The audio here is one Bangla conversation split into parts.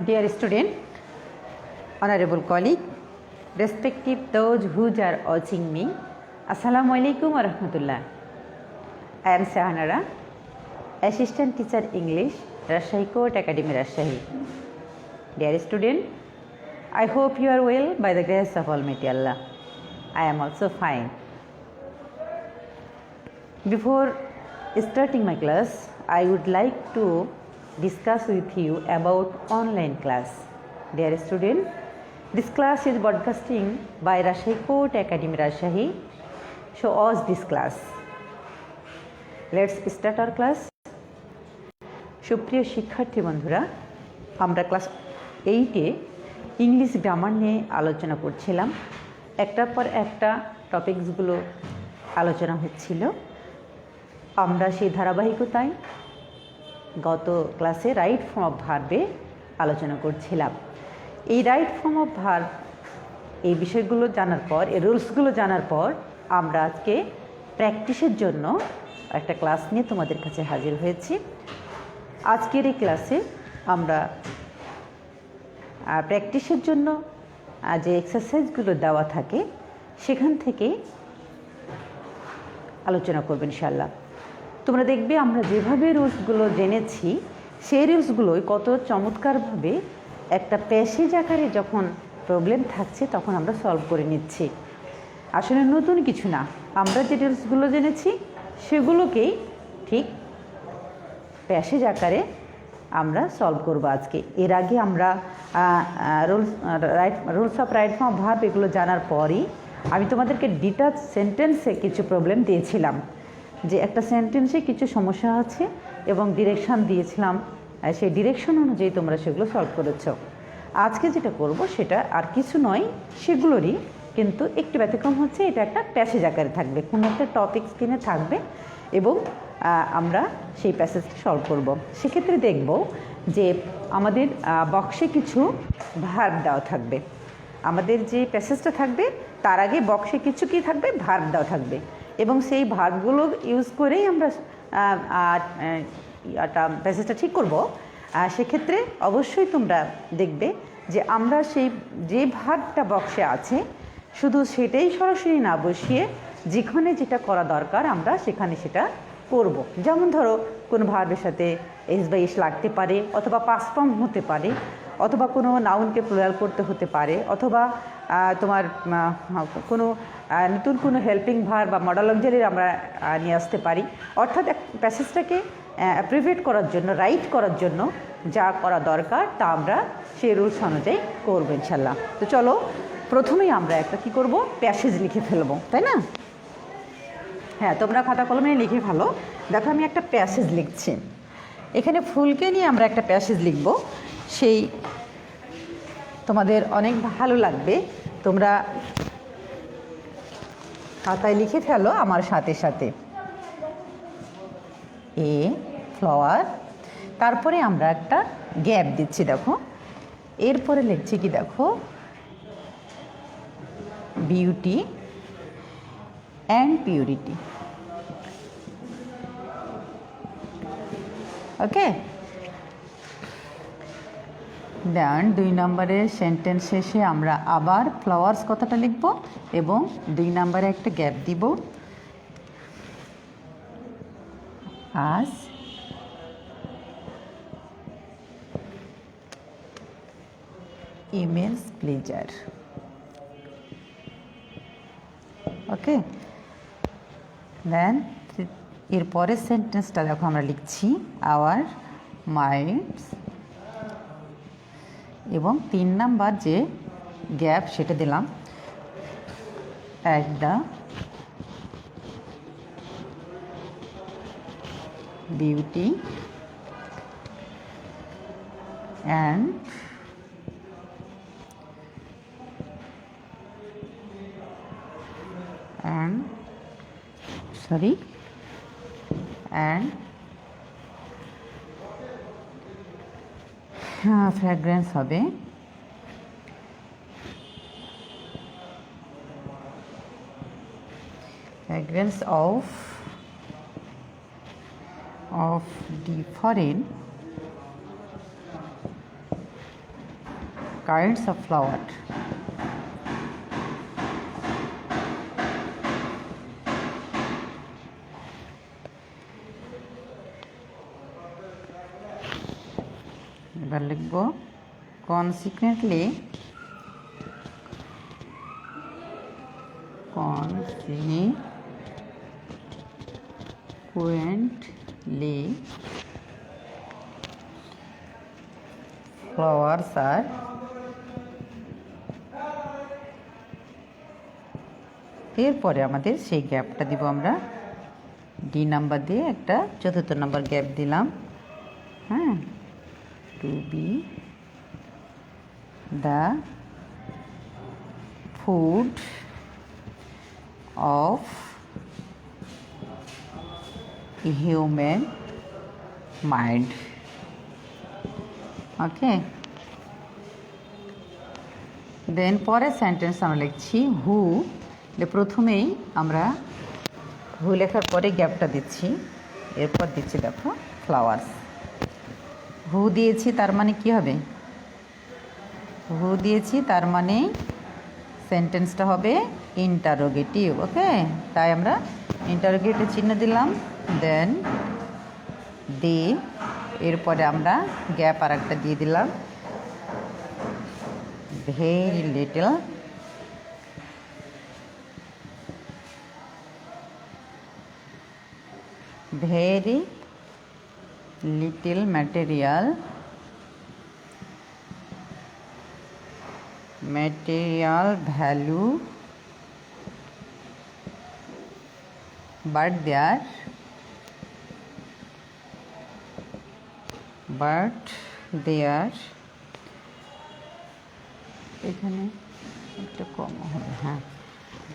Dear student, honorable colleague, respective those who are watching me, Assalamu alaikum wa rahmatullah. I am Sahanara, Assistant Teacher English, Rajshahi Court Academy, Rajshahi. Dear student, I hope you are well by the grace of Almighty Allah. I am also fine. Before starting my class, I would like to discuss with you about online class. Dear student, this class is broadcasting by Rajshahi Court Academy, Rajshahi. So watch this class. Let's start our class. সুপ্রিয় শিক্ষার্থী বন্ধুরা, আমরা ক্লাস 8-এ ইংলিশ গ্রামার নিয়ে আলোচনা করছিলাম। একটার পর একটা টপিকসগুলো আলোচনা হচ্ছিল। আমরা সেই ধারাবাহিকতায় গত ক্লাসে রাইট ফর্ম অফ ভার্বে আলোচনা করছিলাম। এই রাইট ফর্ম অফ ভার্ব এই বিষয়গুলো জানার পর, এই রুলসগুলো জানার পর আমরা আজকে প্র্যাকটিসের জন্য একটা ক্লাস নিয়ে তোমাদের কাছে হাজির হয়েছি। আজকের এই ক্লাসে আমরা প্র্যাকটিসের জন্য যে এক্সারসাইজগুলো দেওয়া থাকে সেখান থেকে আলোচনা করব ইনশাআল্লাহ। তোমরা দেখবে আমরা যেভাবে রুলসগুলো জেনেছি সেই রুলসগুলোই কত চমৎকারভাবে একটা প্যাসেজ আকারে যখন প্রবলেম থাকছে তখন আমরা সলভ করে নিচ্ছি। আসলে নতুন কিছু না, আমরা যে রুলসগুলো জেনেছি সেগুলোকেই ঠিক প্যাসেজ আকারে আমরা সলভ করব আজকে। এর আগে আমরা rules of right form of verb এগুলো জানার পরই আমি তোমাদেরকে ডিটাচ সেন্টেন্সে কিছু প্রবলেম দিয়েছিলাম, যে একটা সেন্টেন্সে কিছু সমস্যা আছে এবং ডিরেকশান দিয়েছিলাম, সেই ডিরেকশন অনুযায়ী তোমরা সেগুলো সলভ করেছ। আজকে যেটা করব সেটা আর কিছু নয়, সেগুলোরই কিন্তু একটু ব্যতিক্রম হচ্ছে, এটা একটা প্যাসেজ আকারে থাকবে, কোনো একটা টপিক স্ক্রিনে থাকবে এবং আমরা সেই প্যাসেজটা সলভ করব। সেক্ষেত্রে দেখব যে আমাদের বক্সে কিছু ভার্ব দেওয়া থাকবে। আমাদের যে প্যাসেজটা থাকবে তার আগে বক্সে কিছু কি থাকবে, ভার্ব দেওয়া থাকবে এবং সেই ভার্বগুলো ইউজ করেই আমরা প্যাসেজটা ঠিক করব। সেক্ষেত্রে অবশ্যই তোমরা দেখবে যে আমরা সেই যে ভার্বটা বক্সে আছে শুধু সেটাই সরাসরি না বসিয়ে যেখানে যেটা করা দরকার আমরা সেখানে সেটা করব। যেমন ধরো কোনো ভার্বের সাথে এস বা এস লাগতে পারে, অথবা পাস্ট ফর্ম হতে পারে, অথবা কোনো নাউনকে প্লুরাল করতে হতে পারে, অথবা তোমার কোনো নতুন কোনো হেল্পিং ভার্ব বা মডেল অক্সিলারি আমরা নিয়ে আসতে পারি। অর্থাৎ প্যাসেজটাকে অ্যাপ্রিভিয়েট করার জন্য, রাইট করার জন্য যা করা দরকার তা আমরা সেই রুলস অনুযায়ী করবো ইনশাল্লাহ। তো চলো প্রথমেই আমরা একটা কি করব, প্যাসেজ লিখে ফেলবো, তাই না? হ্যাঁ, তোমরা খাতা কলমে লিখে ফেলো। দেখো আমি একটা প্যাসেজ লিখছি, এখানে ফুলকে নিয়ে আমরা একটা প্যাসেজ লিখব। সেই তোমাদের অনেক ভালো লাগবে, তোমরা খাতায় লিখে ফেলো আমার সাথে সাথে। এ ফ্লাওয়ার, তারপরে আমরা একটা গ্যাপ দিচ্ছি, দেখো এরপরে লিখছি কি, দেখো বিউটি অ্যান্ড পিউরিটি। ওকে, দেন 2 নম্বরের সেন্টেন্স শেষে আমরা আবার ফ্লাওয়ার্স কথাটা লিখব এবং 2 নম্বরে একটা গ্যাপ দিব। আজ ইমেলস প্লেজার। ওকে, দেন এরপরের সেন্টেন্সটা দেখো আমরা লিখছি আওয়ার মাইন্ডস এবং 3 নাম্বার যে গ্যাপ সেটা দিলাম at the beauty and fragrance হবে fragrance of different kinds of flower. এবার লিখব কনসিকুয়েন্টলি flowers are এরপরে আমাদের সেই গ্যাপটা দিব আমরা ডি নাম্বার দিয়ে একটা চতুর্থ নাম্বার গ্যাপ দিলাম। হ্যাঁ, to be the food of human mind. Okay, then পরের সেন্টেন্স আমরা লিখছি হু। প্রথমেই আমরা হু লেখার পরে গ্যাপটা দিচ্ছি, এরপর দিচ্ছি দেখো ফ্লাওয়ার্স। হু দিয়েছি তার মানে কি হবে? হু দিয়েছি তার মানে সেন্টেন্সটা হবে ইন্টারোগেটিভ। ওকে, তাই আমরা ইন্টারোগেটিভ চিহ্ন দিলাম, দেন এরপরে আমরা গ্যাপ আর একটা দিয়ে দিলাম, very little material value, but they are এখানে একটা কম হবে। হ্যাঁ,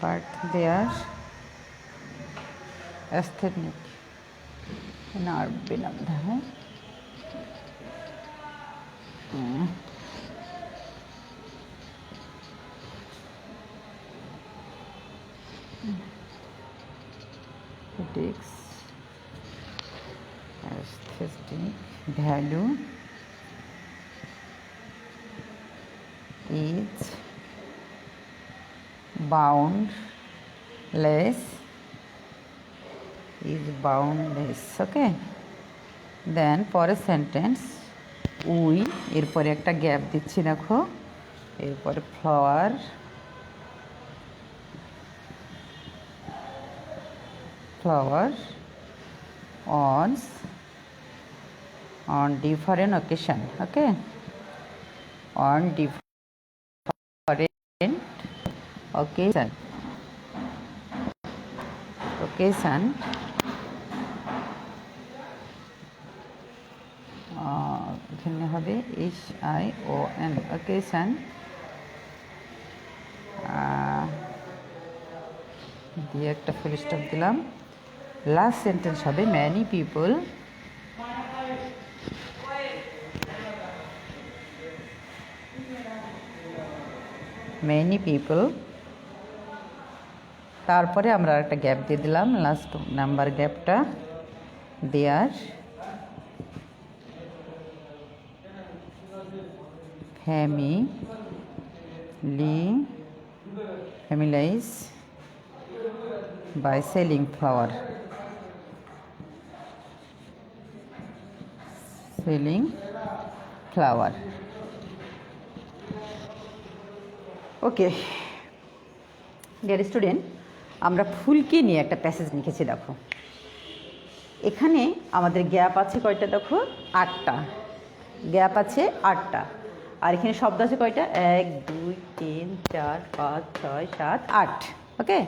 but they are aesthetic in our beloved है। Critics aesthetic value is boundless। Okay, then পরের সেন্টেন্স উই, এরপরে একটা গ্যাপ দিচ্ছি দেখো, এরপরে flower on different occasion। Okay, on different occasion এখানে হবে HION occasion দিয়ে একটা ফুল স্টপ দিলাম। লাস্ট সেন্টেন্স হবে many people তারপরে আমরা একটা গ্যাপ দিয়ে দিলাম, লাস্ট নাম্বার গ্যাপটা দেয়ার families by selling flower। Okay dear student, আমরা ফুলকে নিয়ে একটা প্যাসেজ লিখেছি। দেখো এখানে আমাদের গ্যাপ আছে কয়টা? দেখো 8টা গ্যাপ আছে, 8টা। আর এখানে শব্দ আছে কয়টা? 1 2 3 4 5 6 7 8। ওকে,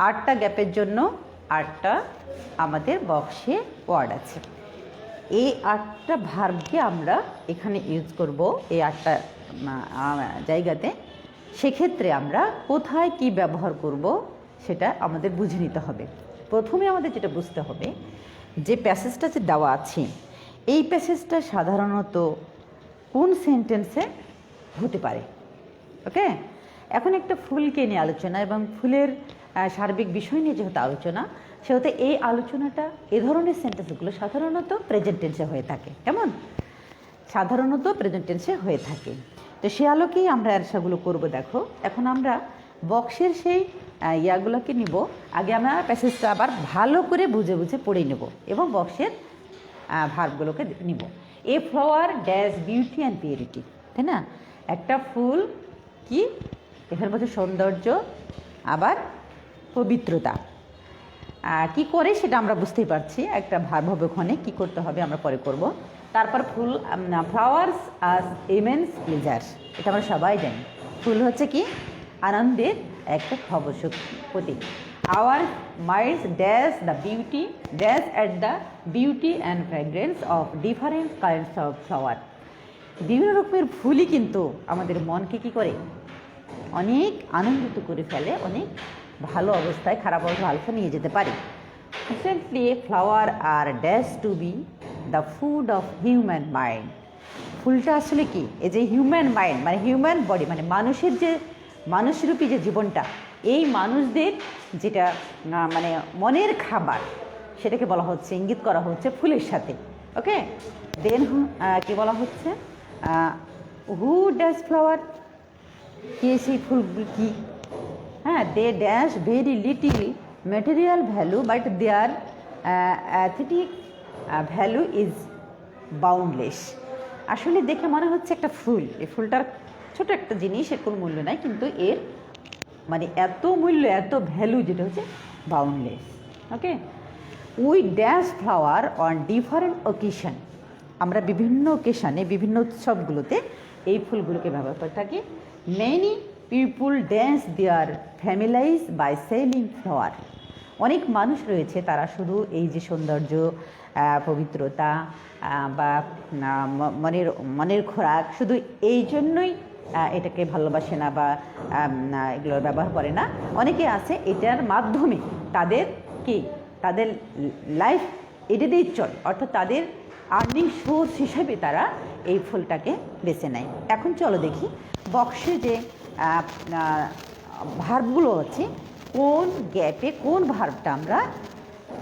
8টা গ্যাপের জন্য 8টা আমাদের বক্সে ওয়ার্ড আছে। এই 8টা ভার্বকে আমরা এখানে ইউজ করব এই 8টা জায়গাতে। সেক্ষেত্রে আমরা কোথায় কি ব্যবহার করব সেটা আমাদের বুঝে নিতে হবে। প্রথমে আমাদের যেটা বুঝতে হবে যে প্যাসেজটা যে দেওয়া আছে, এই প্যাসেজটা সাধারণত কোন সেন্টেন্সে হতে পারে। ওকে, এখন একটা ফুলকে নিয়ে আলোচনা এবং ফুলের সার্বিক বিষয় নিয়ে যেহেতু আলোচনা, সেহেতু এই আলোচনাটা এ ধরনের সেন্টেন্সগুলো সাধারণত প্রেজেন্ট টেন্সে হয়ে থাকে। কেমন? সাধারণত প্রেজেন্ট টেন্সে হয়ে থাকে। তো তো সে আলোকেই আমরা অ্যান্সারগুলো করবো। দেখো এখন আমরা বক্সের সেই ইয়াগুলোকে নিব। আগে আমরা প্যাসেজটা আবার ভালো করে বুঝে বুঝে পড়ে নেব এবং বক্সের ভার্বগুলোকে নিব। A flower dash beauty and purity, তাই না? একটা ফুল কি এখানে বলছে সৌন্দর্য আবার পবিত্রতা কি করে সেটা আমরা বুঝতেই পারছি। একটা ভার্ব হবে ওখানে, কী করতে হবে আমরা পরে করব। তারপর ফুল ফ্লাওয়ার্স আস ইমেন্স প্লেজার, এটা আমরা সবাই জানি। ফুল হচ্ছে কি আনন্দের একটা খবসক প্রতীক। Our minds dash the beauty dash at the beauty and fragrance of different kinds of flower. বিভিন্ন রকমের ফুলই কিন্তু আমাদের মনকে কী করে অনেক আনন্দিত করে ফেলে, অনেক ভালো অবস্থায় খারাপ অবস্থা নিয়ে যেতে পারে। Recently flower are dash to be the food of human mind. ফুলটা আসলে কি এই যে হিউম্যান মাইন্ড মানে হিউম্যান বডি মানে মানুষের যে মানুষরূপী যে জীবনটা, এই মানুষদের যেটা মানে মনের খাবার, সেটাকে বলা হচ্ছে, ইঙ্গিত করা হচ্ছে ফুলের সাথে। ওকে, দেন কি বলা হচ্ছে হু ড্যাশ ফ্লাওয়ার, কে সেই ফুলগুলি কি? হ্যাঁ, they dash very little material value but their aesthetic value is boundless. আসলে দেখে মনে হচ্ছে একটা ফুল, এই ফুলটার ছোট একটা জিনিস, এর কোনো মূল্য নাই, কিন্তু এর মানে এত মূল্য এত ভ্যালু যেটা হচ্ছে boundless. Okay, we dash flower on different occasion. আমরা বিভিন্ন অকেশনে বিভিন্ন উৎসবগুলোতে এই ফুলগুলোকে ব্যবহার করে থাকি। Many people dance their families by selling flower. অনেক মানুষ রয়েছে তারা শুধু এই যে সৌন্দর্য পবিত্রতা বা মনের খোরাক শুধু এই জন্যই এটাকে ভালোবাসে না বা এগুলোর ব্যবহার করে না। অনেকে আছে এটার মাধ্যমে তাদের লাইফ এটা দিয়েই চলে, অর্থাৎ তাদের আর্নিং সোর্স হিসেবে তারা এই ফুলটাকে বেছে নেয়। এখন চলো দেখি বক্সে যে ভার্বগুলো আছে কোন গ্যাপে কোন ভার্বটা আমরা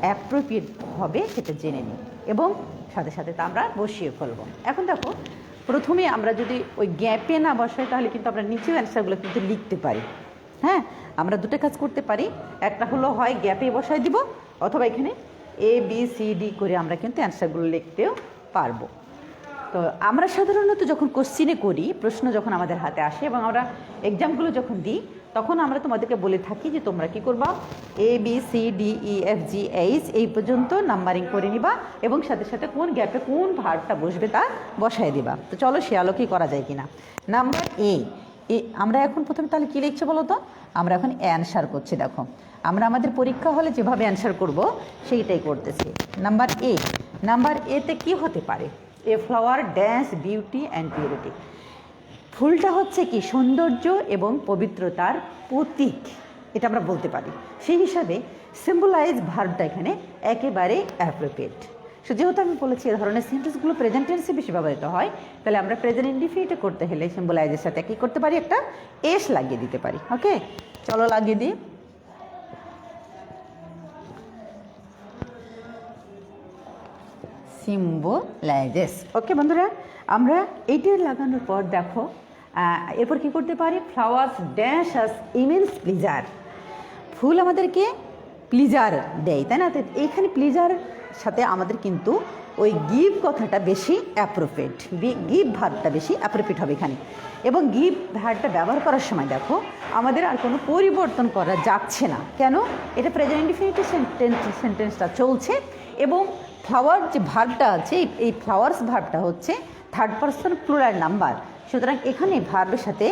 অ্যাপ্রোপ্রিয়েট হবে সেটা জেনে নিই এবং সাথে সাথে তা আমরা বসিয়ে ফেলবো। এখন দেখো প্রথমে আমরা যদি ওই গ্যাপে না বসাই তাহলে কিন্তু আমরা নিচেও অ্যান্সারগুলো কিন্তু লিখতে পারি। হ্যাঁ, আমরা দুটো কাজ করতে পারি, একটা হলো হয় গ্যাপে বসাই দিব অথবা এখানে ABCD করে আমরা কিন্তু অ্যান্সারগুলো লিখতেও পারবো। তো আমরা সাধারণত যখন কোশ্চিনে করি, প্রশ্ন যখন আমাদের হাতে আসে এবং আমরা এক্সামগুলো যখন দিই, তখন আমরা তোমাদেরকে বলে থাকি যে তোমরা কি করবা ABCDEFGH এই পর্যন্ত নাম্বারিং করে নিবা এবং সাথে সাথে কোন গ্যাপে কোন ভার্বটা বসবে তা বসায় দিবা। তো চলো সে আলোকেই করা যায় কিনা। নাম্বার এ, আমরা এখন প্রথমে তাহলে কী লিখছি বলো তো? আমরা এখন অ্যানসার করছি। দেখো আমরা আমাদের পরীক্ষা হলে যেভাবে অ্যানসার করব সেইটাই করতেছি। নাম্বার এতে কি হতে পারে? A flower dance beauty and purity. ফুলটা হচ্ছে কি সৌন্দর্য এবং পবিত্রতার প্রতীক, এটা আমরা বলতে পারি। সেই হিসাবে সিম্বলাইজ ভার্বটা এখানে একেবারে অ্যাপ্রোপ্রিয়েট। সো যেহেতু আমি বলেছি এই ধরনের সেন্টেন্সগুলো প্রেজেন্ট টেন্সে বেশি ব্যবহৃত হয়, তাহলে আমরা প্রেজেন্ট ইনডিফিনিটে করতে হলে সিম্বলাইজের সাথে কী করতে পারি? একটা এস লাগিয়ে দিতে পারি। ওকে, চলো লাগিয়ে দিই। সিম্বলাইজেস। ওকে বন্ধুরা, আমরা এইটার লাগানোর পর দেখো এরপর কী করতে পারি? Flowers dash us immense pleasure. ফুল আমাদেরকে প্লিজার দেয়, তাই না? তো এইখানে প্লিজার সাথে আমাদের কিন্তু ওই গিভ কথাটা বেশি অ্যাপ্রোপ্রিয়েট, গিভ ভার্বটা বেশি অ্যাপ্রোপ্রিয়েট হবে এখানে। এবং গিভ ভার্বটা ব্যবহার করার সময় দেখো আমাদের আর কোনো পরিবর্তন করা যাচ্ছে না। কেন? এটা প্রেজেন্ট ইনডিফিনিটিভ সেন্টেন্সটা চলছে এবং ফ্লাওয়ার যে ভার্বটা আছে এই ফ্লাওয়ার্স ভার্বটা হচ্ছে থার্ড পারসন প্লুরাল নাম্বার, সুতরাং এখানে ভার্বের সাথে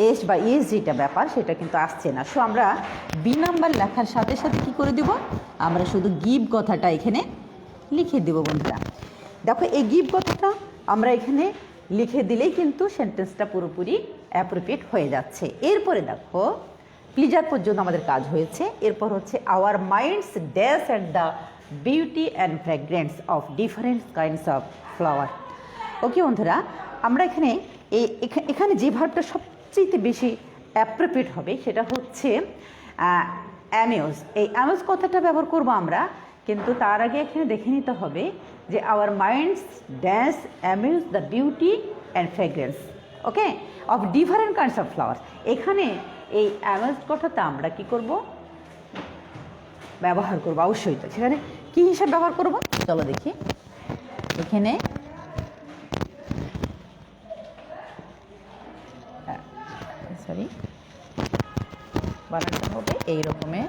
এস বা ইএস যেটা ব্যাপার সেটা কিন্তু আসছে না। সো আমরা বি নাম্বার লেখার সাথে সাথে কী করে দেব? আমরা শুধু গিভ কথাটা এখানে লিখে দেব। বন্ধুরা দেখো এই গিভ কথাটা আমরা এখানে লিখে দিলেই কিন্তু সেন্টেন্সটা পুরোপুরি অ্যাপ্রোপ্রিয়েট হয়ে যাচ্ছে। এরপরে দেখো প্লিজার পর্যন্ত আমাদের কাজ হয়েছে। এরপর হচ্ছে our minds dash at the beauty and fragrance of different kinds of flower. Okay বন্ধুরা, আমরা এখানে যে ভার্বটা সবচেয়ে বেশি অ্যাপ্রোপ্রিয়েট হবে সেটা হচ্ছে অ্যামিউজ। এই অ্যামিউজ কথাটা ব্যবহার করবো আমরা, কিন্তু তার আগে এখানে দেখে নিতে হবে যে hour minds dash amuse the beauty and fragrance okay, of different kinds of flowers. এখানে এই অ্যামেজড কথাটা আমরা কি করব, ব্যবহার করব অবশ্যই। তো সেখানে কী হিসাবে ব্যবহার করব চলো দেখি। এখানে সরি বানাতে হবে এই রকমের,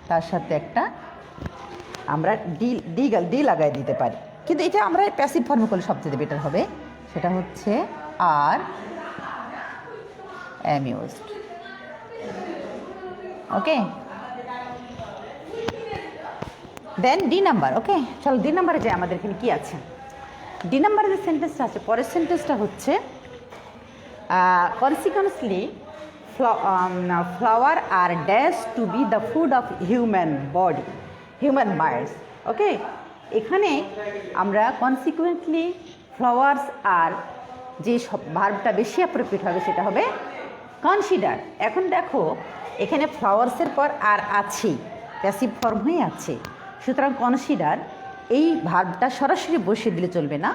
তার সাথে একটা আমরা ডি লাগাই দিতে পারি, কিন্তু এটা আমরা প্যাসিভ ফর্মে করলে সবচেয়ে বেটার হবে। সেটা হচ্ছে আর অ্যামিউজড। ওকে, দেন ডি নাম্বার। ওকে, চলো ডি নাম্বারে যে আমাদের এখানে কী আছে। ডি নাম্বারে যে সেন্টেন্সটা আছে, পরের সেন্টেন্সটা হচ্ছে কনসিকুয়েন্সলি flower are dashed to be the food of human minds. ওকে, এখানে আমরা কনসিকুয়েন্টলি ফ্লাওয়ার্স আর যে সব ভার্বটা বেশি অ্যাপ্রোপ্রিয়েট হবে সেটা হবে কনসিডার। এখন দেখো এখানে ফ্লাওয়ার্সের পর আর আছে, প্যাসিভ ফর্ম হয়ে আছে, সুতরাং কনসিডার এই ভার্বটা সরাসরি বসিয়ে দিলে চলবে না,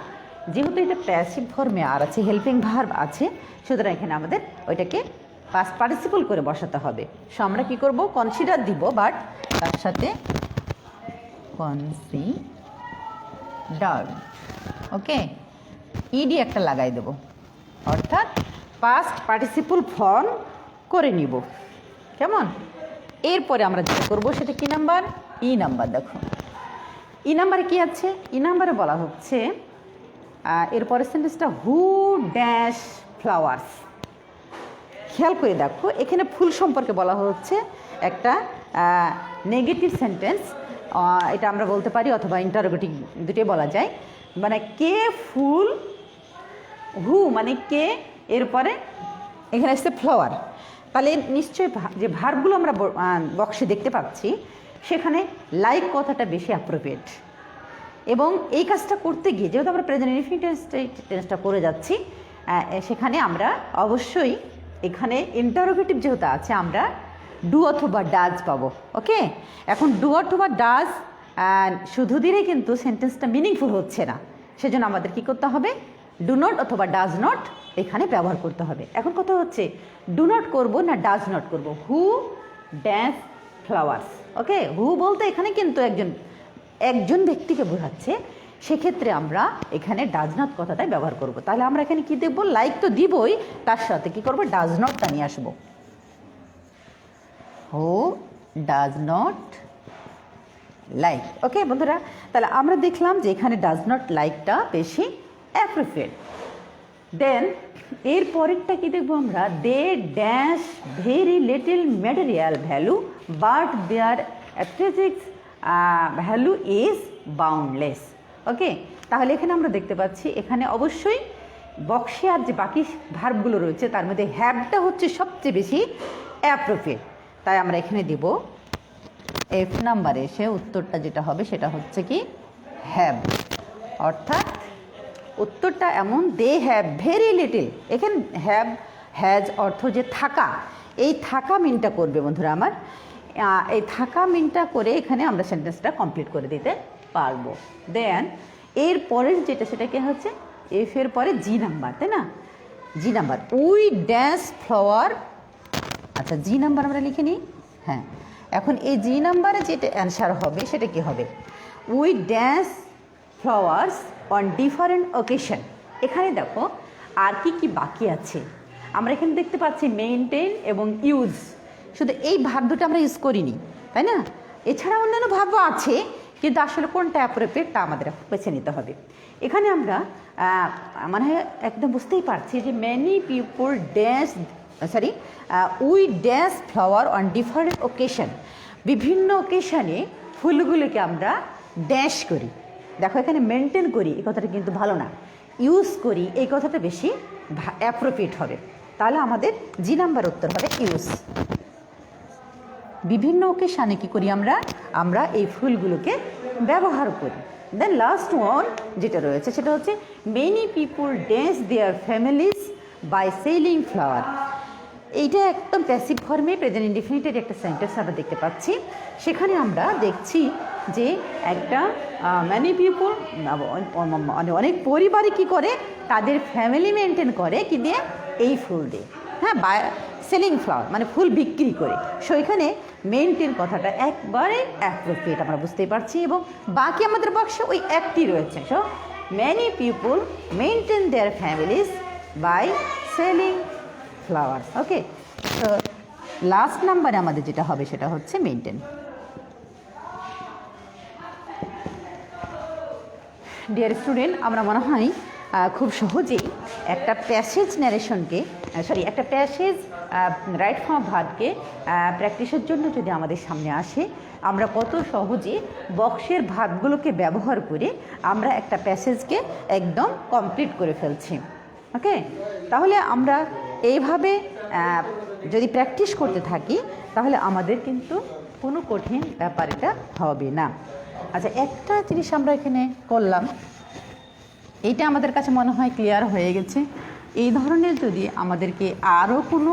যেহেতু এটা প্যাসিভ ফর্মে আর আছে, হেল্পিং ভার্ব আছে, সুতরাং এখানে আমাদের ওইটাকে পাস্ট পার্টিসিপল করে বসাতে হবে। সো আমরা কী করব, কনসিডার দিব, বাট তার সাথে কনসিডার ওকে ইডি একটা লাগাই দেব, অর্থাৎ পাস্ট পার্টিসিপল ফর্ম করে নিব। কেমন? এরপরে আমরা যেটা করবো সেটা কি নাম্বার, ই নাম্বার। দেখো ই নাম্বারে কী আছে, ই নাম্বারে বলা হচ্ছে এরপরের সেন্টেন্সটা হু ড্যাশ ফ্লাওয়ার্স। খেয়াল করে দেখো এখানে ফুল সম্পর্কে বলা হচ্ছে, একটা নেগেটিভ সেন্টেন্স, এটা আমরা বলতে পারি অথবা ইন্টারোগেটিভ, দুটোই বলা যায়। মানে কে ফুল, হু মানে কে, এরপরে এখানে আসছে ফ্লাওয়ার, তাহলে নিশ্চয়ই যে ভার্বগুলো আমরা বক্সে দেখতে পাচ্ছি সেখানে লাইক কথাটা বেশি অ্যাপ্রোপ্রিয়েট। এবং এই কাজটা করতে গিয়ে যেহেতু আমরা প্রেজেন্ট ইনফিনিটিভ টেন্সটা করে যাচ্ছি, সেখানে আমরা অবশ্যই এখানে ইন্টারোগেটিভ যেহেতু আছে আমরা ডু অথবা ডাজ পাবো। ওকে, এখন ডু অথবা ডাজ শুধু দিলেই কিন্তু সেন্টেন্সটা মিনিংফুল হচ্ছে না, সেজন্য আমাদের কি করতে হবে, ডু নট অথবা ডাজ নট এখানে ব্যবহার করতে হবে। এখন কথা হচ্ছে ডু নট করবো না ডাজ নট করবো। Who dash flowers. ওকে, হু বলতে এখানে কিন্তু একজন ব্যক্তিকে বোঝাচ্ছে, সেক্ষেত্রে আমরা এখানে ডাজ নট কথাটাই ব্যবহার করব। তাহলে আমরা এখানে কি দেবো, লাইক তো দিবই, তার সাথে কি করবো, ডাজ নটটা নিয়ে আসবো। Who does not like. Okay বন্ধুরা, তাহলে আমরা দেখলাম যে এখানে ডাজ নট লাইকটা বেশি অ্যাপ্রোপ্রিয়েট। দেন এর পরেরটা কি দেখবো আমরা, they dash very little material value but their attributes value is boundless. Okay, তাহলে এখানে আমরা দেখতে পাচ্ছি এখানে অবশ্যই বক্সে আর যে বাকি ভার্বগুলো রয়েছে তার মধ্যে হ্যাভটা হচ্ছে সবচেয়ে বেশি অ্যাপ্রোপ্রিয়েট, তাই আমরা এখানে দেব এফ নাম্বারে এসে উত্তরটা যেটা হবে সেটা হচ্ছে কি হ্যাভ, অর্থাৎ উত্তরটা এমন দে হ্যাভ ভেরি লিটল। এখানে হ্যাভ হ্যাজ অর্থ যে থাকা, এই থাকা মিনটা করবে বন্ধুরা আমার, এই থাকা মিনটা করে এখানে আমরা সেন্টেন্সটা কমপ্লিট করে দিতে পারবো। দেন এর পরের যেটা সেটা কি হচ্ছে, এফ এর পরে জি নাম্বার, তাই না, G number we dash flower. আচ্ছা জি নাম্বার আমরা লিখে নিই। হ্যাঁ, এখন এই জি নাম্বারে যেটা অ্যান্সার হবে সেটা কি হবে, we dash flowers on different occasion. এখানে দেখো আর কি কি বাকি আছে, আমরা এখানে দেখতে পাচ্ছি মেইনটেইন এবং ইউজ, শুধু এই ভার্ব দুটো আমরা ইউজ করিনি, তাই না, এছাড়া অন্যান্য ভার্ব আছে, কিন্তু আসলে কোনটা অ্যাপ্রোপ্রিয়েট তা আমাদের বেছে নিতে হবে। এখানে আমরা মানে একদম বুঝতেই পারছি যে many people dash we dash flower on different occasion, বিভিন্ন অকেশানে ফুলগুলোকে আমরা ড্যাশ করি। দেখো এখানে মেনটেন করি এই কথাটা কিন্তু ভালো না, ইউজ করি এই কথাটা বেশি অ্যাপ্রোপ্রিয়েট হবে। তাহলে আমাদের জি নাম্বার উত্তর হবে ইউজ। বিভিন্ন অকেশানে কী করি আমরা এই ফুলগুলোকে ব্যবহার করি। দেন লাস্ট ওয়ান যেটা রয়েছে সেটা হচ্ছে many people dance their families by selling flower. এইটা একদম প্যাসিভ ফর্মে প্রেজেন্ট ইনডিফিনিটের একটা সেন্টেন্স আমরা দেখতে পাচ্ছি। সেখানে আমরা দেখছি যে একটা ম্যানি পিপল অনেক পরিবারে কি করে তাদের ফ্যামিলি মেনটেন করে কি দিয়ে, এই ফুল দিয়ে। হ্যাঁ, সেলিং ফ্লাওয়ার মানে ফুল বিক্রি করে। সো এখানে মেনটেন কথাটা একবারে অ্যাপ্রোপ্রিয়েট, আমরা বুঝতেই পারছি। এবং বাকি আমাদের বক্সে ওই একটি রয়েছে। So many people maintain their families by selling flowers. Okay, তো লাস্ট নাম্বারে আমাদের যেটা হবে সেটা হচ্ছে মেনটেন। ডিয়ার স্টুডেন্ট, আমরা মনে হয় খুব সহজেই একটা প্যাসেজ ন্যারেশনকে একটা প্যাসেজ রাইট ফর্ম অফ ভার্বকে প্র্যাকটিসের জন্য যদি আমাদের সামনে আসে, আমরা কত সহজে বক্সের ভার্বগুলোকে ব্যবহার করে আমরা একটা প্যাসেজকে একদম কমপ্লিট করে ফেলছি। ওকে, তাহলে আমরা এইভাবে যদি প্র্যাকটিস করতে থাকি তাহলে আমাদের কিন্তু কোনো কঠিন ব্যাপার এটা হবে না। আচ্ছা, একটা জিনিস আমরা এখানে করলাম, এইটা আমাদের কাছে মনে হয় ক্লিয়ার হয়ে গেছে। এই ধরনের যদি আমাদেরকে আরও কোনো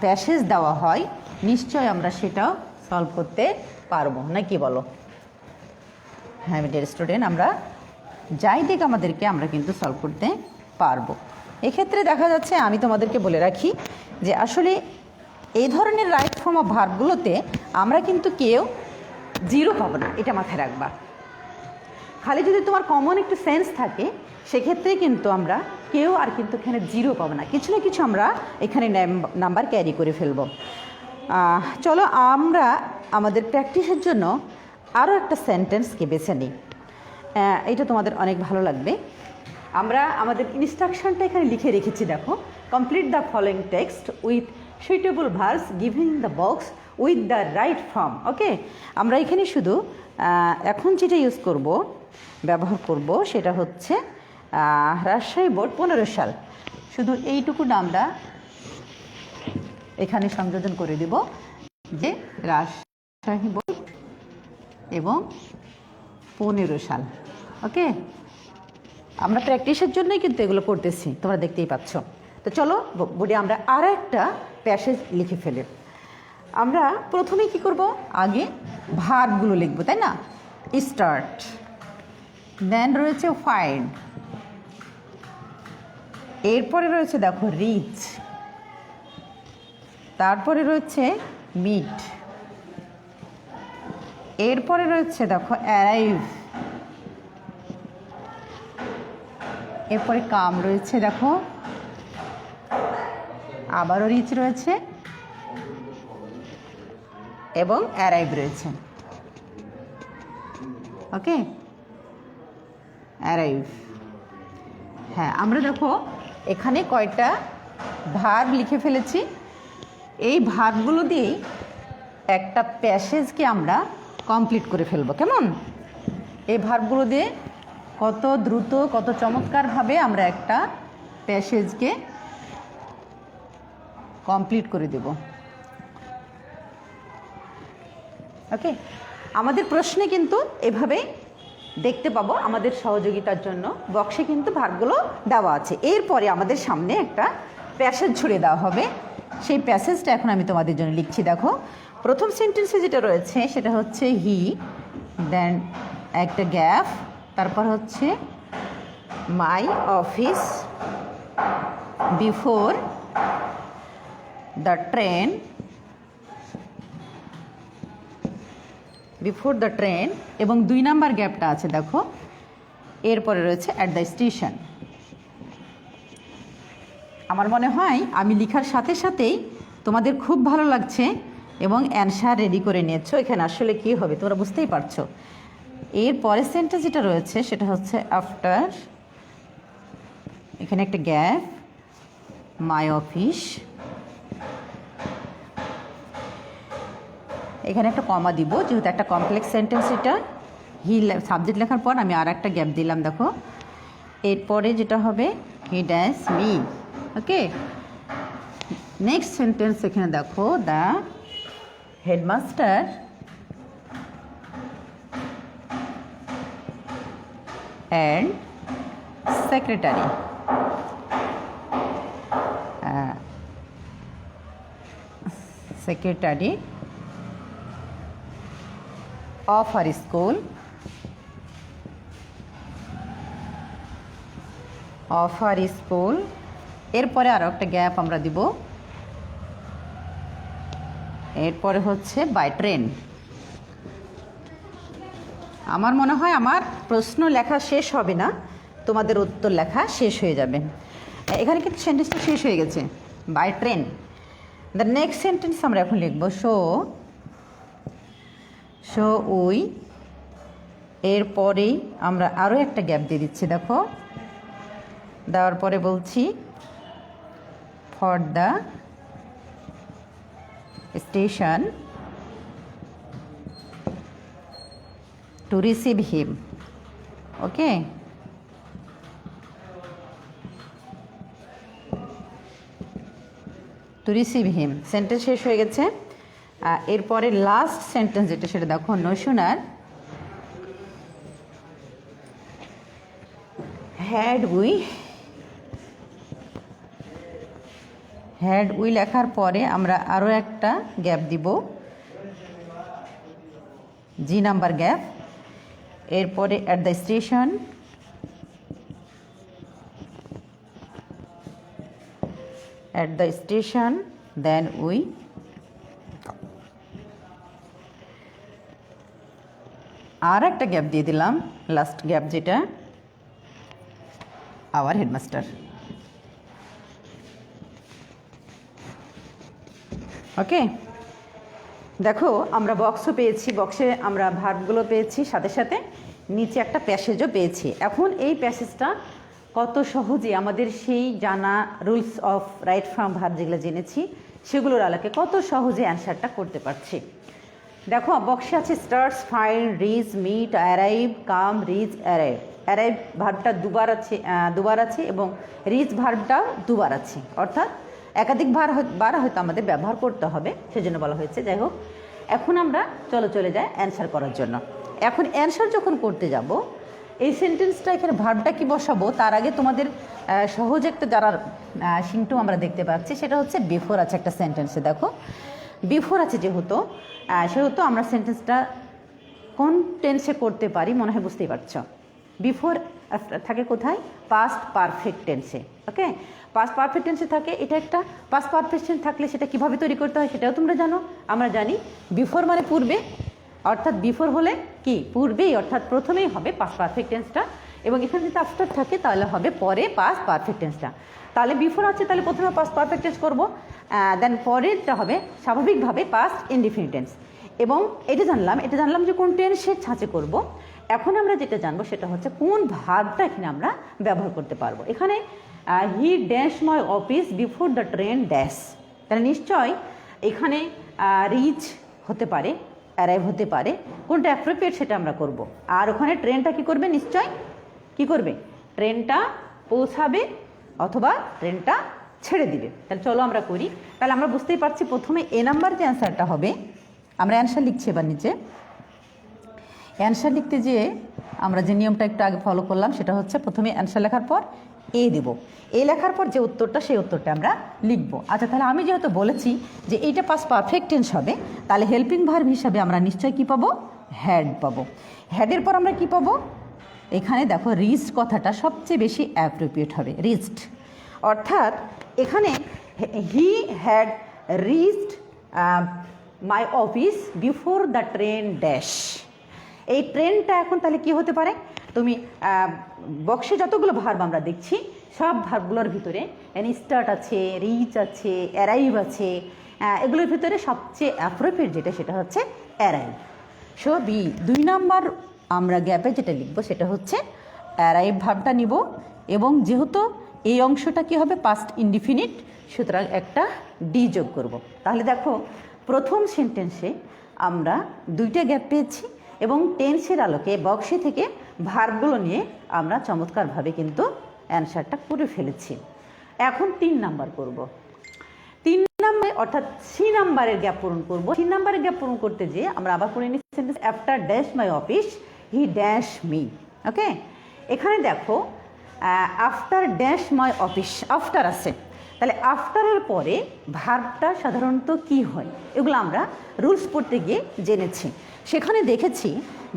প্যাসেজ দেওয়া হয়, নিশ্চয় আমরা সেটাও সলভ করতে পারবো, না কি বলো? হ্যাঁ ডিয়ার স্টুডেন্ট, আমরা যাই দিক আমাদেরকে আমরা কিন্তু সলভ করতে পারবো। এক্ষেত্রে দেখা যাচ্ছে, আমি তোমাদেরকে বলে রাখি যে আসলে এই ধরনের রাইট ফর্ম অফ ভার্বগুলোতে আমরা কিন্তু কেউ জিরো পাবো না, এটা মাথায় রাখবা। খালি যদি তোমার কমন একটু সেন্স থাকে সেক্ষেত্রে কিন্তু আমরা কেউ আর কিন্তু এখানে জিরো পাবো না, কিছু না কিছু আমরা এখানে নাম্বার ক্যারি করে ফেলবো। চলো আমরা আমাদের প্র্যাকটিসের জন্য আরও একটা সেন্টেন্সকে বেছে নিই, এটা তোমাদের অনেক ভালো লাগবে। আমরা আমাদের ইনস্ট্রাকশনটা এখানে লিখে রেখেছি, দেখো, complete the following text with suitable verbs giving the box with the right form. Okay, আমরা এখানে শুধু এখন যেটা ব্যবহার করব সেটা হচ্ছে রাজশাহী বোর্ড 15 সাল, শুধু এইটুকু আমরা এখানে সংযোজন করে দেব যে রাজশাহী বোর্ড এবং 15 সাল। ওকে, আমরা প্র্যাকটিসের জন্যই কিন্তু এগুলো করতেছি, তোমরা দেখতেই পাচ্ছ। তো চলো বোর্ডে আমরা আর একটা প্যাসেজ লিখে ফেলি। আমরা প্রথমে কি করব, আগে ভার্বগুলো লিখবো, তাই না? স্টার্ট, দেন রয়েছে ফাইন্ড, এরপরে রয়েছে দেখো রিচ, তারপরে রয়েছে মিট, এরপরে রয়েছে দেখো অ্যারাইভ, এরপরে কাম রয়েছে, দেখো আবারও রিচ রয়েছে এবং অ্যারাইভ রয়েছে। ওকে, অ্যারাইভ। হ্যাঁ, আমরা দেখো এখানে কয়টা ভার্ব লিখে ফেলেছি, এই ভার্বগুলো দিয়েই একটা প্যাসেজকে আমরা কমপ্লিট করে ফেলবো। কেমন? এই ভার্বগুলো দিয়ে কত দ্রুত, কত চমৎকারভাবে আমরা একটা প্যাসেজকে কমপ্লিট করে দেব। ওকে, আমাদের প্রশ্নে কিন্তু এভাবেই দেখতে পাবো, আমাদের সহযোগিতার জন্য বক্সে কিন্তু ভার্বগুলো দেওয়া আছে। এরপরে আমাদের সামনে একটা প্যাসেজ ছুড়ে দেওয়া হবে, সেই প্যাসেজটা এখন আমি তোমাদের জন্য লিখছি। দেখো, প্রথম সেন্টেন্সে যেটা রয়েছে সেটা হচ্ছে হি, দেন একটা গ্যাপ, তারপর হচ্ছে my office before the train, এবং 2 নাম্বার গ্যাপটা আছে দেখো, এরপরে রয়েছে অ্যাট দ্য স্টেশন। আমার মনে হয় আমি লেখার সাথে সাথেই তোমাদের খুব ভালো লাগছে এবং অ্যানসার রেডি করে নিয়েছো। এখানে আসলে কী হবে তোমরা বুঝতেই পারছো। এর পরের সেন্টেন্স যেটা রয়েছে সেটা হচ্ছে আফটার, এখানে একটা গ্যাপ, মাই অফিস, এখানে একটা কমা দিব যেহেতু একটা কমপ্লেক্স সেন্টেন্স। এটা হি সাবজেক্ট লেখার পর আমি আর একটা গ্যাপ দিলাম দেখো। এরপরে যেটা হবে হি ড্যাশ মি। ওকে, নেক্সট সেন্টেন্স এখানে দেখো, the headmaster and secretary, offer school, offer school. এরপরে আরও একটা গ্যাপ আমরা দিব, এরপরে হচ্ছে বাই ট্রেন। আমার মনে হয় আমার প্রশ্ন লেখা শেষ হবে না, তোমাদের উত্তর লেখা শেষ হয়ে যাবে। এখানে কিন্তু সেন্টেন্সটা শেষ হয়ে গেছে, by train. The next sentence আমরা এখন লিখব শো উই। এরপরেই আমরা আরও একটা গ্যাপ দিয়ে দিচ্ছি, দেখো, দেওয়ার পরে বলছি for the station to receive him. Okay, two receive him sentence শেষ হয়ে গেছে। এরপরে লাস্ট সেন্টেন্স যেটা সেটা দেখো, নো সুনার হ্যাড উই লেখার পরে আমরা আরও একটা গ্যাপ দিব, জি নাম্বার গ্যাপ। এরপরে at the station, at the station then we আর একটা গ্যাপ দিয়ে দিলাম, লাস্ট গ্যাপ যেটা আওয়ার হেডমাস্টার। ওকে, দেখো আমরা বক্সও পেয়েছি, বক্সে আমরা ভার্বগুলো পেয়েছি, সাথে সাথে নিচে একটা প্যাসেজও পেয়েছি। এখন এই প্যাসেজটা কত সহজে আমাদের সেই জানা rules of right from verb যেগুলো জেনেছি সেগুলোর আলোকে কত সহজে অ্যান্সারটা করতে পারছি। দেখো বক্সে আছে starts, find, reach, meet, arrive, come, reach, arrive. Arrive ভার্বটা দুবার আছে এবং রিচ ভার্বটাও দুবার আছে, অর্থাৎ একাধিক বার হয়তো আমাদের ব্যবহার করতে হবে, সেজন্য বলা হয়েছে। যাই হোক, এখন আমরা চলে যাই অ্যান্সার করার জন্য। এখন অ্যান্সার যখন করতে যাব, এই সেন্টেন্সটা এখানে ভার্বটা কি বসাবো তার আগে তোমাদের সহজ একটা যারা সিমটম আমরা দেখতে পাচ্ছি, সেটা হচ্ছে বিফোর আছে একটা সেন্টেন্সে। দেখো বিফোর আছে সেহেতু আমরা সেন্টেন্সটা কোন টেন্সে করতে পারি মনে হয় বুঝতেই পারছো। বিফোর থাকে কোথায়? পাস্ট পারফেক্ট টেন্সে। ওকে, পাস্ট পারফেক্ট টেন্সে থাকে। এটা একটা পাস্ট পারফেক্ট টেন্স থাকলে সেটা কীভাবে তৈরি করতে হয় সেটাও তোমরা জানো, আমরা জানি। বিফোর মানে পূর্বে, অর্থাৎ বিফোর হলে কি পূর্বেই, অর্থাৎ প্রথমেই হবে পাস্ট পারফেক্ট টেন্সটা, এবং এখানে যদি আফটার থাকে তাহলে হবে পরে পাস্ট পারফেক্ট টেন্সটা। তাহলে বিফোর আছে, তাহলে প্রথমে পাস্ট পারফেক্ট টেন্স করবো, দেন পরেরটা হবে স্বাভাবিকভাবে পাস্ট ইনডিফিনিট টেন্স। এবং এটা জানলাম যে কোন টেন্সের ছাঁচে করব। এখন আমরা যেটা জানবো সেটা হচ্ছে কোন ভার্বটা এখানে আমরা ব্যবহার করতে পারবো। এখানে he dash my office before the train dash, তাহলে নিশ্চয় এখানে রিচ হতে পারে, অ্যারাইভ হতে পারে, কোনটা অ্যাপ্রোপ্রিয়েট সেটা আমরা করব। আর ওখানে ট্রেনটা কি করবে? নিশ্চয় কি করবে? ট্রেনটা পৌঁছাবে অথবা ট্রেনটা ছেড়ে দিবে। তাহলে চলো আমরা করি। তাহলে আমরা বুঝতেই পারছি প্রথমে এ নাম্বার যে অ্যান্সারটা হবে, আমরা অ্যান্সার লিখছি এবার নিচে। অ্যান্সার লিখতে যেয়ে আমরা যে নিয়মটা একটু আগে ফলো করলাম সেটা হচ্ছে প্রথমে অ্যান্সার লেখার পর এ দেব, এ লেখার পর যে উত্তরটা সেই উত্তরটা আমরা লিখব। আচ্ছা, তাহলে আমি যেহেতু বলেছি যে এইটা পাস্ট পারফেক্ট টেন্স হবে, তাহলে হেল্পিং ভার্ব হিসাবে আমরা নিশ্চয়ই কী পাবো? হ্যাড পাবো। হ্যাডের পর আমরা কী পাবো? এখানে দেখো রিচড কথাটা সবচেয়ে বেশি অ্যাপ্রোপ্রিয়েট হবে, রিচড। অর্থাৎ এখানে he had reached my office before the train dash. এই ট্রেনটা এখন তাহলে কি হতে পারে? তুমি বক্সে যতগুলো ভার্ব আমরা দেখছি সব ভার্বগুলোর ভিতরে স্টার্ট আছে, রিচ আছে, অ্যারাইভ আছে, এগুলোর ভিতরে সবচেয়ে অ্যাপ্রোপ্রিয়েট যেটা সেটা হচ্ছে অ্যারাইভ। সো বি 2 নাম্বার আমরা গ্যাপে যেটা লিখবো সেটা হচ্ছে অ্যারাইভ ভার্বটা নিব, এবং যেহেতু এই অংশটা কি হবে? পাস্ট ইনডিফিনিট, সুতরাং একটা ডি যোগ করব। তাহলে দেখো প্রথম সেন্টেন্সে আমরা 2টা গ্যাপ পেয়েছি এবং টেন্সের আলোকে বক্সে থেকে ভার্বগুলো নিয়ে আমরা চমৎকারভাবে কিন্তু অ্যান্সারটা করে ফেলেছি। এখন 3 নাম্বার করব। 3 নাম্বারে অর্থাৎ সি নাম্বারের গ্যাপ পূরণ করব। 3 নাম্বারের গ্যাপ পূরণ করতে যেয়ে আমরা আবার করে নিচ্ছি sentence after dash my office he dash me. Okay, এখানে দেখো after dash my office, after আছে, তাহলে আফটারের পরে ভার্বটা সাধারণত কি হয় এগুলো আমরা রুলস পড়তে গিয়ে জেনেছি। সেখানে দেখেছি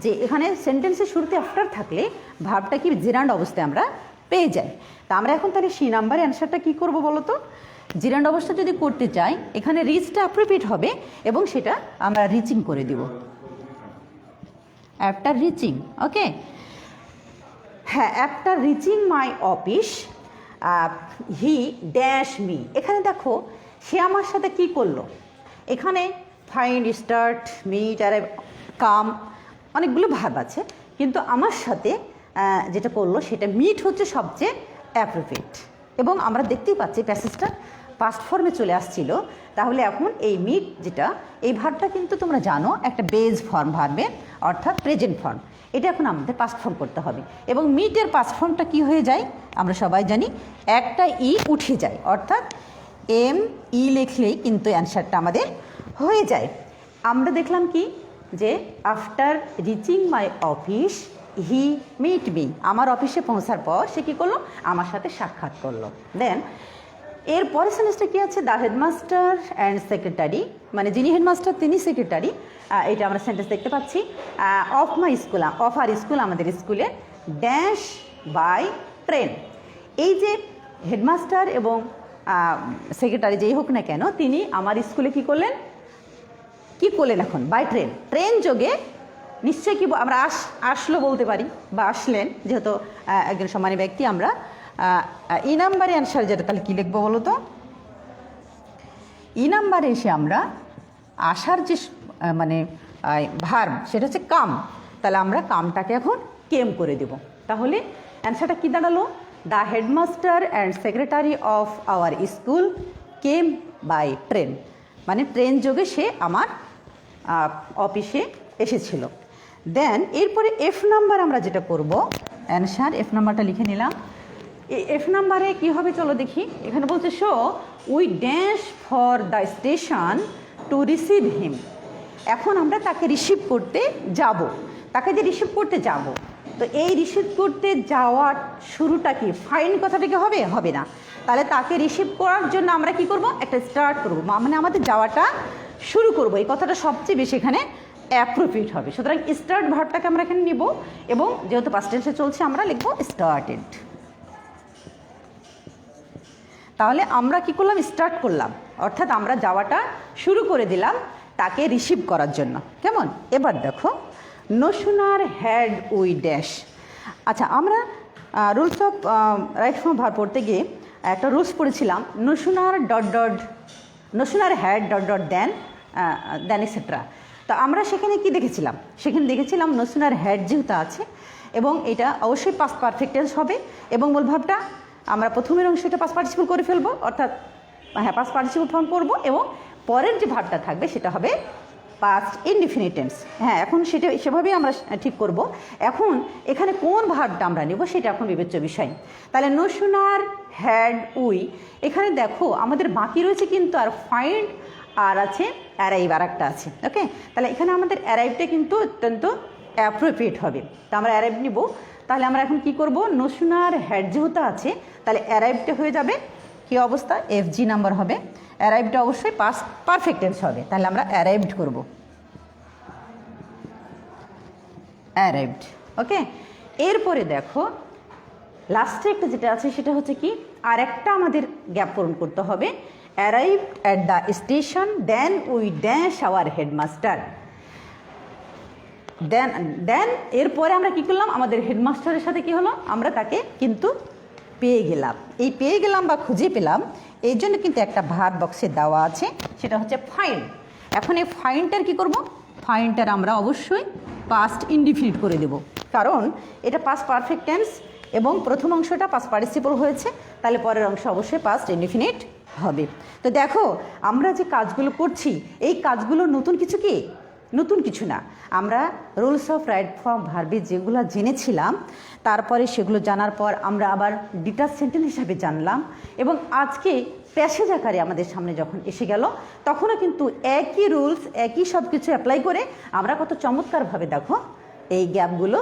যে এখানে সেন্টেন্সের শুরুতে আফটার থাকলে ভার্বটা কি জেরান্ড অবস্থায় আমরা পেয়ে যাই। তা আমরা এখন তাহলে সি নাম্বারে অ্যান্সারটা কী করবো বলো তো? জেরান্ড অবস্থা যদি করতে চাই এখানে রিচটা অ্যাপ্রোপ্রিয়েট হবে এবং সেটা আমরা রিচিং করে দিব, আফটার রিচিং। ওকে, হ্যাঁ, after reaching my office he dash me. এখানে দেখো সে আমার সাথে কি করলো, এখানে find, start, meet, arrive, come, অনেকগুলো ভার্ব আছে, কিন্তু আমার সাথে যেটা করলো সেটা মিট হচ্ছে সবচেয়ে অ্যাপ্রোপ্রিয়েট। এবং আমরা দেখতেই পাচ্ছি প্যাসেজটা পাস্ট ফর্মে চলে আসছিল। তাহলে এখন এই মিট যেটা, এই ভার্বটা কিন্তু তোমরা জানো একটা বেজ ফর্ম ভার্বে, অর্থাৎ প্রেজেন্ট ফর্ম। এটা এখন আমাদের পাস্ট ফর্ম করতে হবে। এবং মিটের পাস্ট ফর্মটা কী হয়ে যায় আমরা সবাই জানি, একটা ই উঠে যায়, অর্থাৎ এম ই লিখলেই কিন্তু অ্যান্সারটা আমাদের হয়ে যায়। আমরা দেখলাম কি যে after reaching my office he meet me, আমার অফিসে পৌঁছার পর সে কী করলো, আমার সাথে সাক্ষাৎ করলো। দেন এর পরের সেন্টেন্সটা কী আছে, দ্য হেডমাস্টার অ্যান্ড সেক্রেটারি, মানে যিনি হেডমাস্টার তিনি সেক্রেটারি, এটা আমরা সেন্টেন্স দেখতে পাচ্ছি। Of my school, of our school, আমাদের স্কুলে, ড্যাশ বাই ট্রেন। এই যে হেডমাস্টার এবং সেক্রেটারি যেই হোক না কেন, তিনি আমার স্কুলে কী করলেন, এখন বাই ট্রেন, ট্রেন যোগে নিশ্চয়ই কি আমরা আসলো বলতে পারি, বা আসলেন, যেহেতু একজন সম্মানী ব্যক্তি। আমরা ই নাম্বারে অ্যান্সার যেটা, তাহলে কী লিখবো বলো তো? ই নাম্বারে এসে আমরা আসার যে মানে ভার্ব সেটা হচ্ছে কাম, তাহলে আমরা কামটাকে এখন কেম করে দেব। তাহলে অ্যান্সারটা কী দাঁড়ালো, the headmaster and secretary of our school came by train, মানে ট্রেন যোগে সে আমার অফিসে এসেছিল। দেন এরপরে এফ নাম্বার আমরা যেটা করব, অ্যান্সার এফ নাম্বারটা লিখে নিলাম। এফ নাম্বারে কী হবে চলো দেখি। এখানে বলছে so we dash for the station to receive him. এখন আমরা তাকে রিসিভ করতে যাব, তাকে যে রিসিভ করতে যাব, তো এই রিসিভ করতে যাওয়ার শুরুটা কি ফাইন কথাটাকে হবে না। তাহলে তাকে রিসিভ করার জন্য আমরা কি করব, একটা স্টার্ট করব, মানে আমাদের যাওয়াটা শুরু করব। এই কথাটা সবচেয়ে বেশি এখানে অ্যাপ্রোপ্রিয়েট হবে। সুতরাং স্টার্ট ভার্বটাকে আমরা এখানে নিব এবং যেহেতু পাস্ট টেন্সে চলছে আমরা লিখব স্টার্টেড। তাহলে আমরা কি করলাম, স্টার্ট করলাম, অর্থাৎ আমরা যাওয়াটা শুরু করে দিলাম তাকে রিসিভ করার জন্য। কেমন? এবার দেখো, no sooner had we dash. আচ্ছা, আমরা rules of right form verb পড়তে গিয়ে একটা রুলস পড়েছিলাম, no sooner had than etcetera. তো আমরা সেখানে কি দেখেছিলাম, নো সুনার হ্যাড যেহেতু আছে এবং এটা অবশ্যই পাস্ট পারফেক্ট টেন্স হবে এবং মূল ভাবটা আমরা প্রথমের অংশটা পাস্ট পার্টিসিপল করে ফেলবো, অর্থাৎ হ্যাঁ পাস্ট পার্টিসিপল ফর্ম করবো এবং পরের যে ভাবটা থাকবে সেটা হবে পাস্ট ইনডিফিনিট টেন্স। হ্যাঁ, এখন সেটা সেভাবেই আমরা ঠিক করব। এখন এখানে কোন ভার্বটা আমরা নেব সেটা এখন বিবেচ্য বিষয়। তাহলে নো সুনার হ্যাড উই, এখানে দেখো আমাদের বাকি রয়েছে কিন্তু আর ফাইন্ড আর আছে অ্যারাইভ, আর একটা আছে। ওকে, তাহলে এখানে আমাদের অ্যারাইভটা কিন্তু অত্যন্ত অ্যাপ্রোপ্রিয়েট হবে। তা আমরা অ্যারাইভ নিব। তাহলে আমরা এখন কি করব, নো সুনার হ্যাড যেহেতু আছে তাহলে অ্যারাইভটা হয়ে যাবে কি অবস্থা, এফজি নাম্বার হবে। অ্যারাইভটা অবশ্যই পাস্ট পারফেক্ট টেন্স হবে। তাহলে আমরা অ্যারাইভড করব, অ্যারাইভড। ওকে, এরপরে দেখো লাস্টে একটা যেটা আছে সেটা হচ্ছে কি, আর একটা আমাদের গ্যাপ পূরণ করতে হবে, arrive at the station then we dash our headmaster. Then এরপরে আমরা কি করলাম, আমাদের হেডমাস্টারের সাথে কি হলো, আমরা তাকে কিন্তু পেয়ে গেলাম। এই পেয়ে গেলাম বা খুঁজে পেলাম, এই জন্য কিন্তু একটা ভার্ব বক্সে দেওয়া আছে, সেটা হচ্ছে ফাইন্ড। এখন এই ফাইন্ডটার কি করব, ফাইন্ডটার আমরা অবশ্যই পাস্ট ইনডিফিনিট করে দেব, কারণ এটা পাস্ট পারফেক্ট টেন্স এবং প্রথম অংশটা পাস্ট পার্টিসিপল হয়েছে, তাহলে পরের অংশ অবশ্যই পাস্ট ইনডিফিনিট হবে। তো দেখো আমরা যে কাজগুলো করছি এই কাজগুলো নতুন কিছু কি, নতুন কিছু না। আমরা রুলস অফ রাইট ফর্ম ভার্বে যেগুলো জেনেছিলাম তারপরে সেগুলো জানার পর আমরা আবার ডিটাচ সেন্টেন্স হিসাবে জানলাম এবং আজকে প্যাসেজ আকারে আমাদের সামনে যখন এসে গেল তখনও কিন্তু একই রুলস একই সব কিছু অ্যাপ্লাই করে আমরা কত চমৎকারভাবে দেখো এই গ্যাপগুলো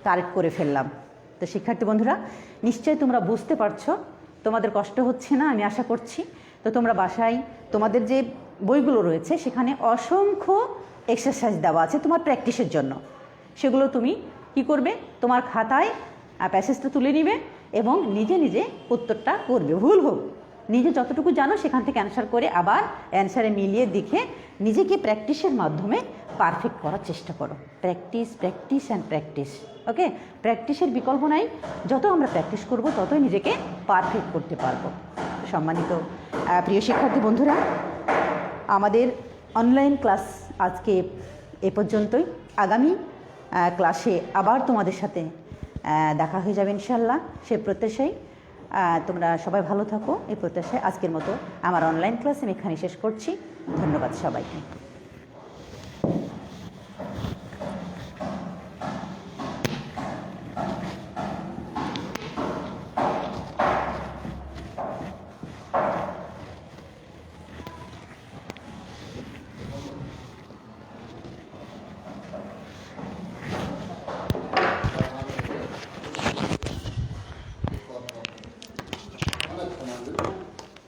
কারেক্ট করে ফেললাম। তো শিক্ষার্থী বন্ধুরা, নিশ্চয়ই তোমরা বুঝতে পারছো, তোমাদের কষ্ট হচ্ছে না আমি আশা করছি। তো তোমরা বাসায় তোমাদের যে বইগুলো রয়েছে সেখানে অসংখ্য এক্সারসাইজ দেওয়া আছে তোমার প্র্যাকটিসের জন্য। সেগুলো তুমি কি করবে, তোমার খাতায় প্যাসেজটা তুলে নিবে এবং নিজে নিজে উত্তরটা করবে, ভুল হোক নিজে যতটুকু জানো সেখান থেকে অ্যান্সার করে আবার অ্যান্সারে মিলিয়ে দেখে নিজেকে প্র্যাকটিসের মাধ্যমে পারফেক্ট করার চেষ্টা করো। Practice practice and practice. Okay, প্র্যাকটিসের বিকল্প নাই, যত আমরা প্র্যাকটিস করব ততই নিজেকে পারফেক্ট করতে পারবো। সম্মানিত প্রিয় শিক্ষার্থী বন্ধুরা, আমাদের অনলাইন ক্লাস আজকে এ পর্যন্তই। আগামী ক্লাসে আবার তোমাদের সাথে দেখা হয়ে যাবে ইনশাল্লাহ, সে প্রত্যাশায়। তোমরা সবাই ভালো থাকো এই প্রত্যাশায় আজকের মতো আমার অনলাইন ক্লাস আমি এখানে শেষ করছি। ধন্যবাদ সবাইকে।